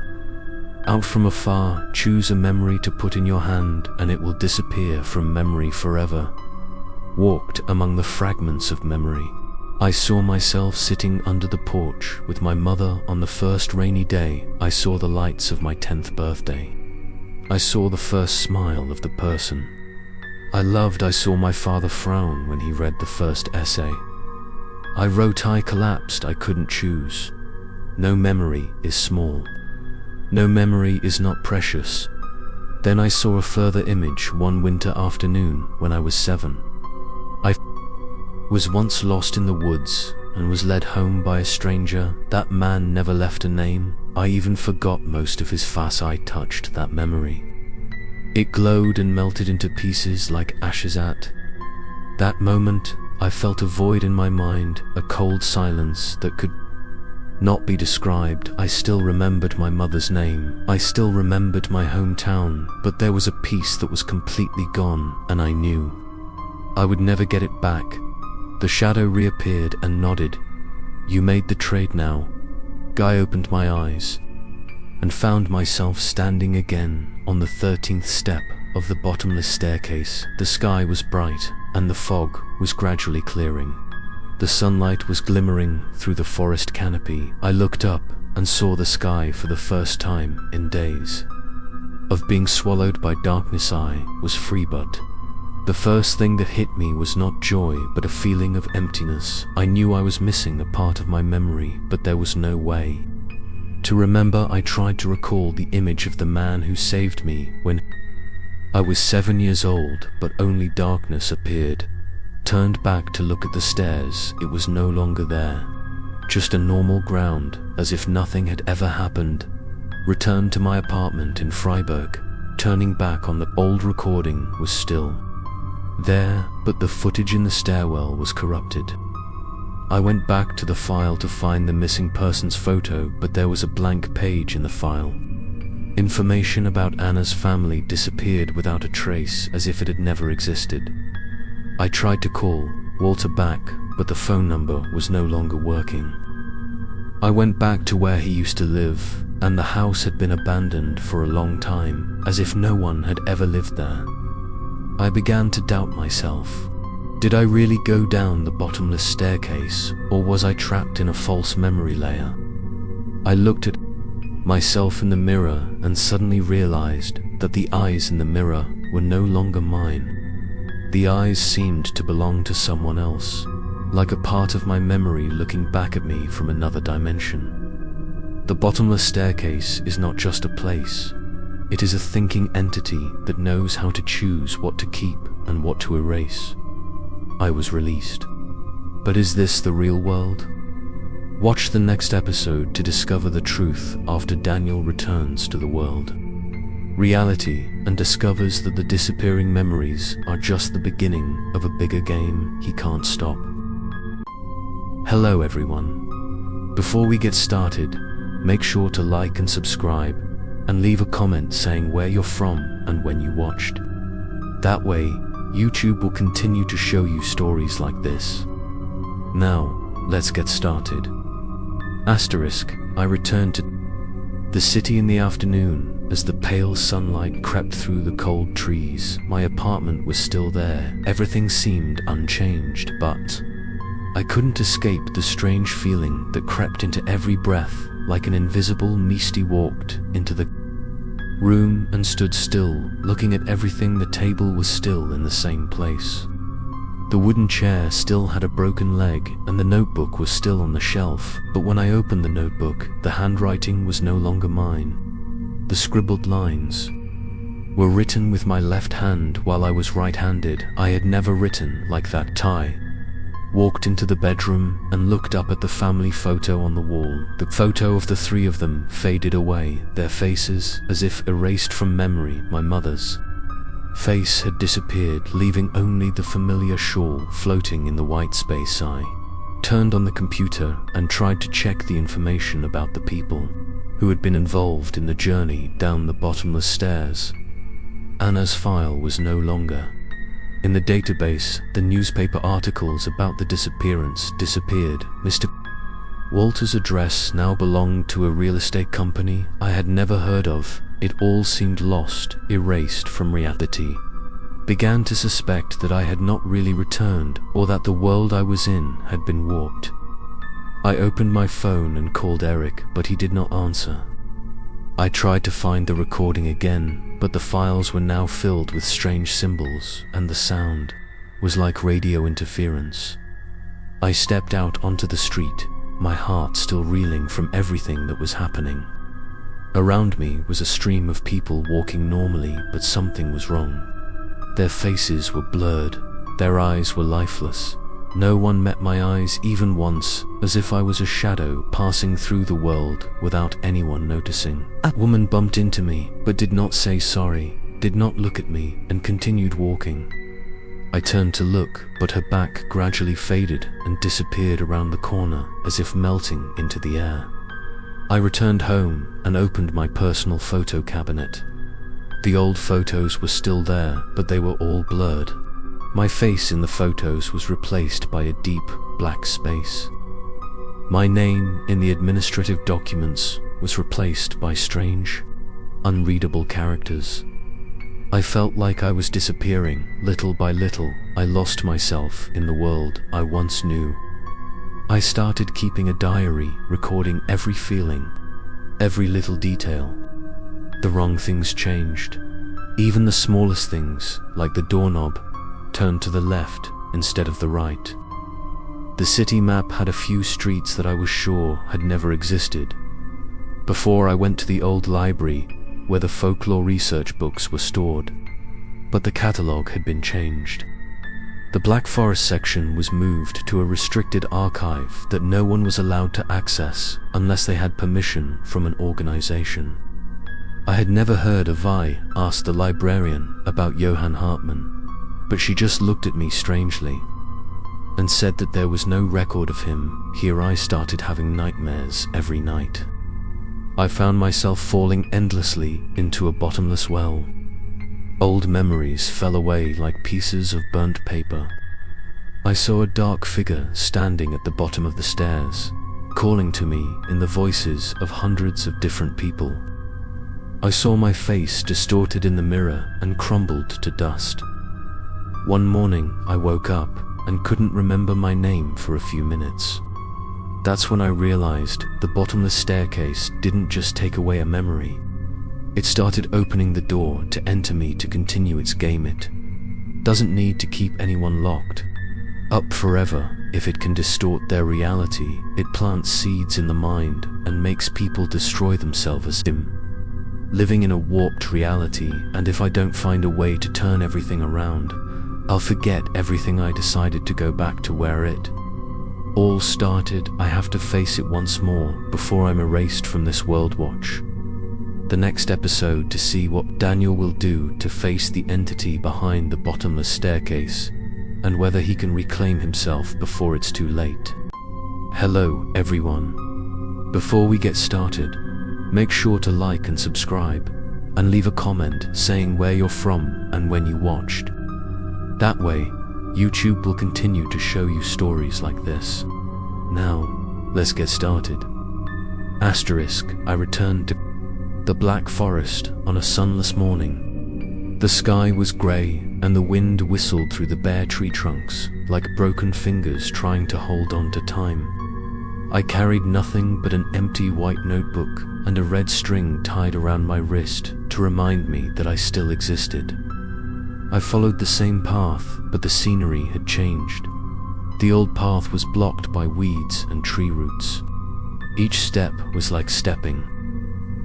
Out from afar, choose a memory to put in your hand, and it will disappear from memory forever. Walked among the fragments of memory. I saw myself sitting under the porch with my mother on the first rainy day. I saw the lights of my 10th birthday. I saw the first smile of the person I loved. I saw my father frown when he read the first essay. I wrote, I collapsed. I couldn't choose. No memory is small. No memory is not precious. Then I saw a further image one winter afternoon when I was 7. I was once lost in the woods and was led home by a stranger. That man never left a name. I even forgot most of his face. I touched that memory. It glowed and melted into pieces like ashes at that moment. I felt a void in my mind, a cold silence that could not be described. I still remembered my mother's name. I still remembered my hometown, but there was a piece that was completely gone, and I knew I would never get it back. The shadow reappeared and nodded. You made the trade now. I opened my eyes and found myself standing again on the 13th step of the bottomless staircase. The sky was bright and the fog was gradually clearing. The sunlight was glimmering through the forest canopy. I looked up and saw the sky for the first time in days. Of being swallowed by darkness, I was free, but the first thing that hit me was not joy, but a feeling of emptiness. I knew I was missing a part of my memory, but there was no way to remember. I tried to recall the image of the man who saved me when I was 7 years old, but only darkness appeared. Turned back to look at the stairs. It was no longer there. Just a normal ground, as if nothing had ever happened. Returned to my apartment in Freiburg. Turning back on the old recording was still there, but the footage in the stairwell was corrupted. I went back to the file to find the missing person's photo, but there was a blank page in the file. Information about Anna's family disappeared without a trace, as if it had never existed. I tried to call Walter back, but the phone number was no longer working. I went back to where he used to live, and the house had been abandoned for a long time, as if no one had ever lived there. I began to doubt myself. Did I really go down the bottomless staircase, or was I trapped in a false memory layer? I looked at myself in the mirror and suddenly realized that the eyes in the mirror were no longer mine. The eyes seemed to belong to someone else, like a part of my memory looking back at me from another dimension. The bottomless staircase is not just a place. It is a thinking entity that knows how to choose what to keep and what to erase. I was released. But is this the real world? Watch the next episode to discover the truth after Daniel returns to the world. Reality, and discovers that the disappearing memories are just the beginning of a bigger game he can't stop. Hello everyone. Before we get started, make sure to like and subscribe, and leave a comment saying where you're from and when you watched. That way, YouTube will continue to show you stories like this. Now, let's get started. I returned to the city in the afternoon. As the pale sunlight crept through the cold trees, my apartment was still there. Everything seemed unchanged, but I couldn't escape the strange feeling that crept into every breath, like an invisible Misty walked into the room and stood still, looking at everything. The table was still in the same place. The wooden chair still had a broken leg, and the notebook was still on the shelf, but when I opened the notebook, the handwriting was no longer mine. The scribbled lines were written with my left hand while I was right-handed. I had never written like that. I walked into the bedroom and looked up at the family photo on the wall. The photo of the three of them faded away, their faces as if erased from memory. My mother's face had disappeared, leaving only the familiar shawl floating in the white space. I turned on the computer and tried to check the information about the people who had been involved in the journey down the bottomless stairs. Anna's file was no longer in the database. The newspaper articles about the disappearance disappeared. Mr. Walter's address now belonged to a real estate company I had never heard of. It all seemed lost, erased from reality. Began to suspect that I had not really returned, or that the world I was in had been warped. I opened my phone and called Eric, but he did not answer. I tried to find the recording again, but the files were now filled with strange symbols, and the sound was like radio interference. I stepped out onto the street, my heart still reeling from everything that was happening. Around me was a stream of people walking normally, but something was wrong. Their faces were blurred, their eyes were lifeless. No one met my eyes even once, as if I was a shadow passing through the world without anyone noticing. A woman bumped into me, but did not say sorry, did not look at me, and continued walking. I turned to look, but her back gradually faded and disappeared around the corner, as if melting into the air. I returned home and opened my personal photo cabinet. The old photos were still there, but they were all blurred. My face in the photos was replaced by a deep, black space. My name in the administrative documents was replaced by strange, unreadable characters. I felt like I was disappearing. Little by little, I lost myself in the world I once knew. I started keeping a diary, recording every feeling, every little detail. The wrong things changed. Even the smallest things, like the doorknob, turned to the left instead of the right. The city map had a few streets that I was sure had never existed. Before I went to the old library where the folklore research books were stored, but the catalogue had been changed. The Black Forest section was moved to a restricted archive that no one was allowed to access unless they had permission from an organization. I had never heard of I asked the librarian about Johann Hartmann, but she just looked at me strangely and said that there was no record of him. Here I started having nightmares every night. I found myself falling endlessly into a bottomless well. Old memories fell away like pieces of burnt paper. I saw a dark figure standing at the bottom of the stairs, calling to me in the voices of hundreds of different people. I saw my face distorted in the mirror and crumbled to dust. One morning, I woke up and couldn't remember my name for a few minutes. That's when I realized the bottomless staircase didn't just take away a memory. It started opening the door to enter me to continue its game. It doesn't need to keep anyone locked up forever. If it can distort their reality, it plants seeds in the mind and makes people destroy themselves as living in a warped reality. And if I don't find a way to turn everything around, I'll forget everything I decided to go back to where it all started. I have to face it once more before I'm erased from this world. Watch the next episode to see what Daniel will do to face the entity behind the bottomless staircase, and whether he can reclaim himself before it's too late. Hello, everyone. Before we get started, make sure to like and subscribe, and leave a comment saying where you're from and when you watched. That way, YouTube will continue to show you stories like this. Now, let's get started. I returned to the Black Forest on a sunless morning. The sky was grey, and the wind whistled through the bare tree trunks like broken fingers trying to hold on to time. I carried nothing but an empty white notebook and a red string tied around my wrist to remind me that I still existed. I followed the same path, but the scenery had changed. The old path was blocked by weeds and tree roots. Each step was like stepping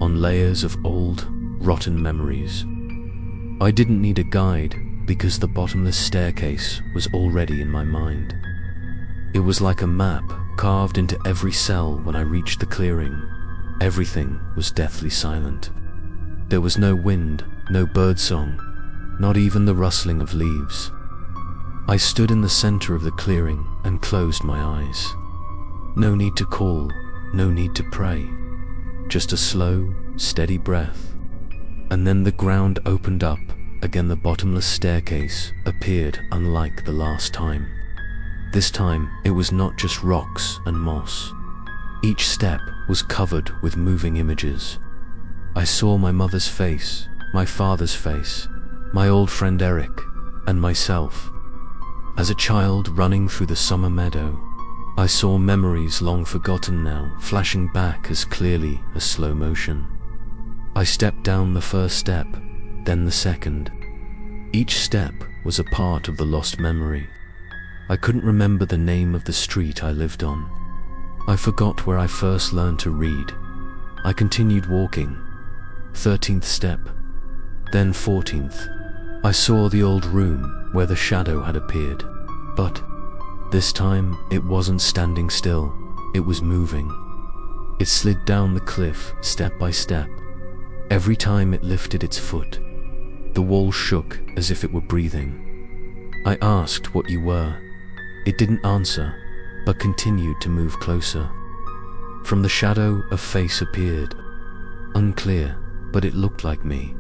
on layers of old, rotten memories. I didn't need a guide because the bottomless staircase was already in my mind. It was like a map carved into every cell. When I reached the clearing, everything was deathly silent. There was no wind, no birdsong, not even the rustling of leaves. I stood in the center of the clearing and closed my eyes. No need to call, no need to pray. Just a slow, steady breath. And then the ground opened up. Again the bottomless staircase appeared, unlike the last time. This time, it was not just rocks and moss. Each step was covered with moving images. I saw my mother's face, my father's face, my old friend Eric, and myself. As a child running through the summer meadow, I saw memories long forgotten now, flashing back as clearly as slow motion. I stepped down the first step, then the second. Each step was a part of the lost memory. I couldn't remember the name of the street I lived on. I forgot where I first learned to read. I continued walking. 13th step, then 14th. I saw the old room where the shadow had appeared, but this time it wasn't standing still, it was moving. It slid down the cliff step by step. Every time it lifted its foot, the wall shook as if it were breathing. I asked what you were. It didn't answer, but continued to move closer. From the shadow, a face appeared. Unclear, but it looked like me.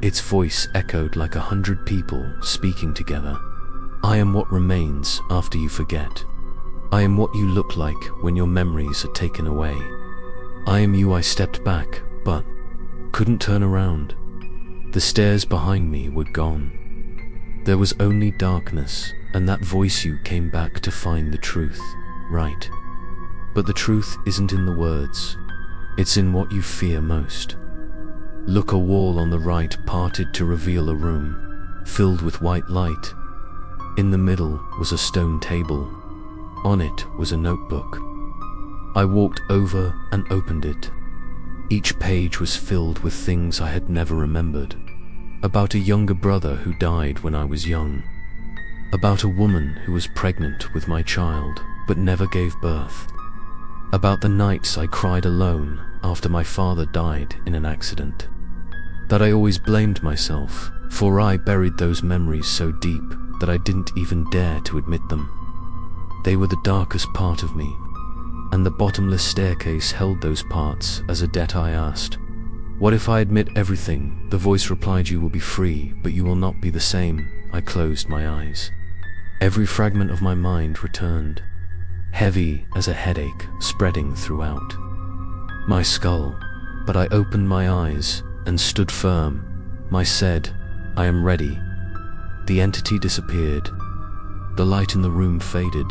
Its voice echoed like 100 people speaking together. I am what remains after you forget. I am what you look like when your memories are taken away. I am you. I stepped back, but couldn't turn around. The stairs behind me were gone. There was only darkness, and that voice you came back to find the truth, right? But the truth isn't in the words. It's in what you fear most. Look, a wall on the right parted to reveal a room, filled with white light. In the middle was a stone table. On it was a notebook. I walked over and opened it. Each page was filled with things I had never remembered. About a younger brother who died when I was young. About a woman who was pregnant with my child, but never gave birth. About the nights I cried alone after my father died in an accident. That I always blamed myself, for I buried those memories so deep that I didn't even dare to admit them. They were the darkest part of me, and the bottomless staircase held those parts as a debt. I asked, what if I admit everything? The voice replied, you will be free, but you will not be the same. I closed my eyes. Every fragment of my mind returned, heavy as a headache spreading throughout my skull. But I opened my eyes and stood firm. I said, I am ready. The entity disappeared. The light in the room faded.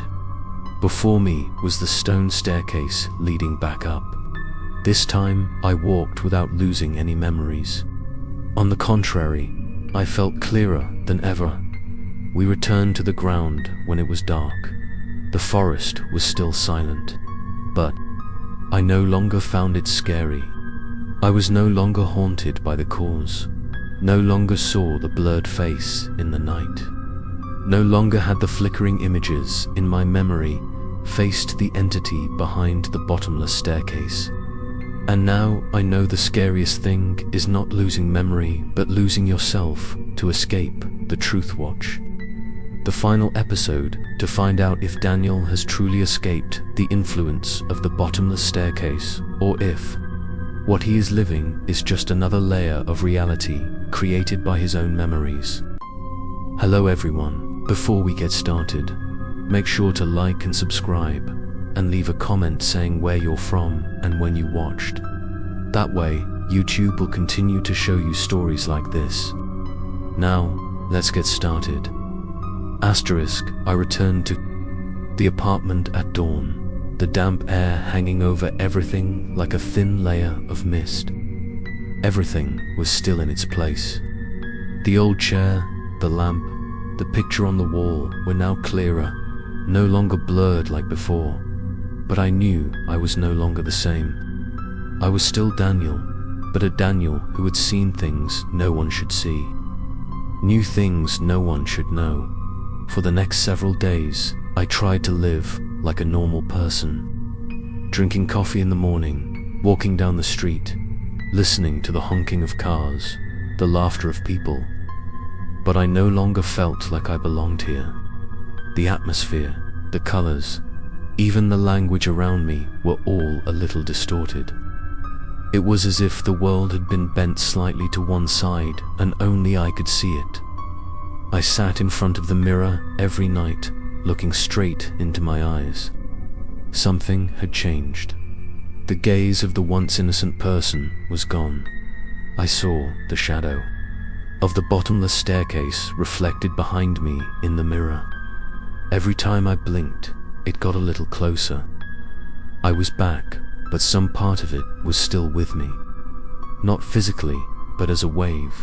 Before me was the stone staircase leading back up. This time, I walked without losing any memories. On the contrary, I felt clearer than ever. We returned to the ground when it was dark. The forest was still silent, but I no longer found it scary. I was no longer haunted by the cause, no longer saw the blurred face in the night, no longer had the flickering images in my memory faced the entity behind the bottomless staircase. And now I know the scariest thing is not losing memory, but losing yourself to escape the truth watch. The final episode to find out if Daniel has truly escaped the influence of the bottomless staircase, or if what he is living is just another layer of reality created by his own memories. Hello everyone, before we get started, make sure to like and subscribe, and leave a comment saying where you're from and when you watched. That way, YouTube will continue to show you stories like this. Now, let's get started. Asterisk, I returned to the apartment at dawn, the damp air hanging over everything like a thin layer of mist. Everything was still in its place. The old chair, the lamp, the picture on the wall were now clearer, no longer blurred like before. But I knew I was no longer the same. I was still Daniel, but a Daniel who had seen things no one should see, knew things no one should know. For the next several days, I tried to live like a normal person, drinking coffee in the morning, walking down the street, listening to the honking of cars, the laughter of people. But I no longer felt like I belonged here. The atmosphere, the colors, even the language around me were all a little distorted. It was as if the world had been bent slightly to one side and only I could see it. I sat in front of the mirror every night, looking straight into my eyes. Something had changed. The gaze of the once innocent person was gone. I saw the shadow of the bottomless staircase reflected behind me in the mirror. Every time I blinked, it got a little closer. I was back, but some part of it was still with me. Not physically, but as a wave,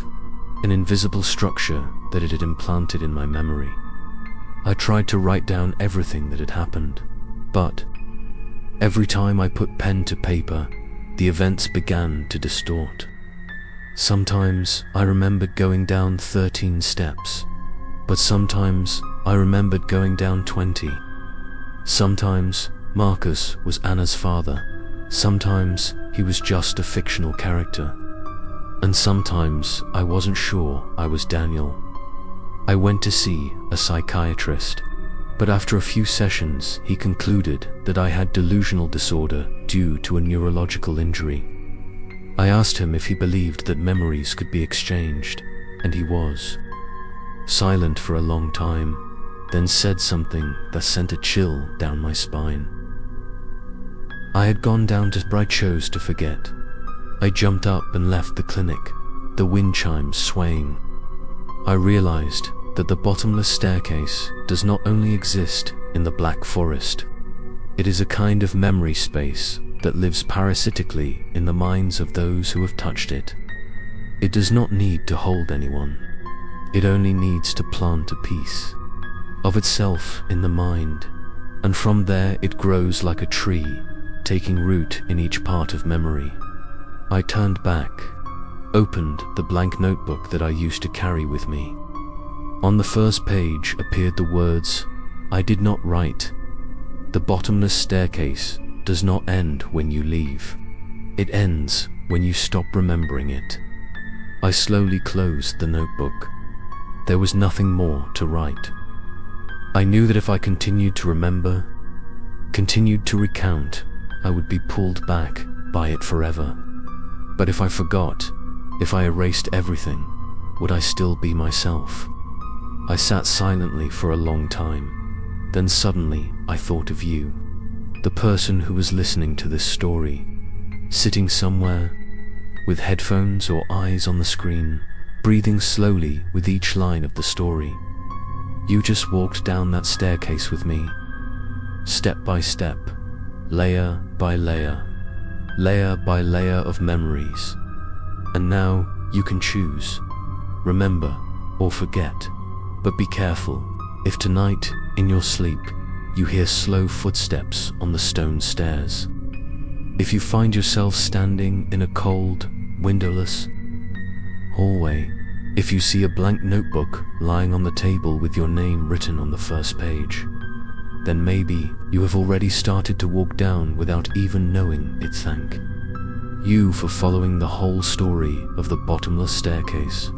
an invisible structure that it had implanted in my memory. I tried to write down everything that had happened, but every time I put pen to paper, the events began to distort. Sometimes I remembered going down 13 steps, but sometimes I remembered going down 20. Sometimes Marcus was Anna's father, sometimes he was just a fictional character, and sometimes I wasn't sure I was Daniel. I went to see a psychiatrist, but after a few sessions he concluded that I had delusional disorder due to a neurological injury. I asked him if he believed that memories could be exchanged, and he was silent for a long time, then said something that sent a chill down my spine. I had gone down to, but I chose to forget. I jumped up and left the clinic, the wind chimes swaying. I realized that the bottomless staircase does not only exist in the Black Forest. It is a kind of memory space that lives parasitically in the minds of those who have touched it. It does not need to hold anyone. It only needs to plant a piece of itself in the mind, and from there it grows like a tree, taking root in each part of memory. I turned back, opened the blank notebook that I used to carry with me. On the first page appeared the words, "I did not write. The bottomless staircase does not end when you leave. It ends when you stop remembering it." I slowly closed the notebook. There was nothing more to write. I knew that if I continued to remember, continued to recount, I would be pulled back by it forever. But if I forgot, if I erased everything, would I still be myself? I sat silently for a long time. Then suddenly I thought of you, the person who was listening to this story, sitting somewhere, with headphones or eyes on the screen, breathing slowly with each line of the story. You just walked down that staircase with me. step by step, layer by layer, layer by layer of memories. And now you can choose. Remember or forget, but be careful. If tonight, in your sleep, you hear slow footsteps on the stone stairs, if you find yourself standing in a cold, windowless hallway, if you see a blank notebook lying on the table with your name written on the first page, then maybe you have already started to walk down without even knowing it. Thank you for following the whole story of the bottomless staircase.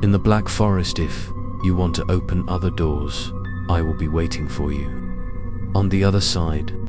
In the Black Forest, if you want to open other doors, I will be waiting for you on the other side.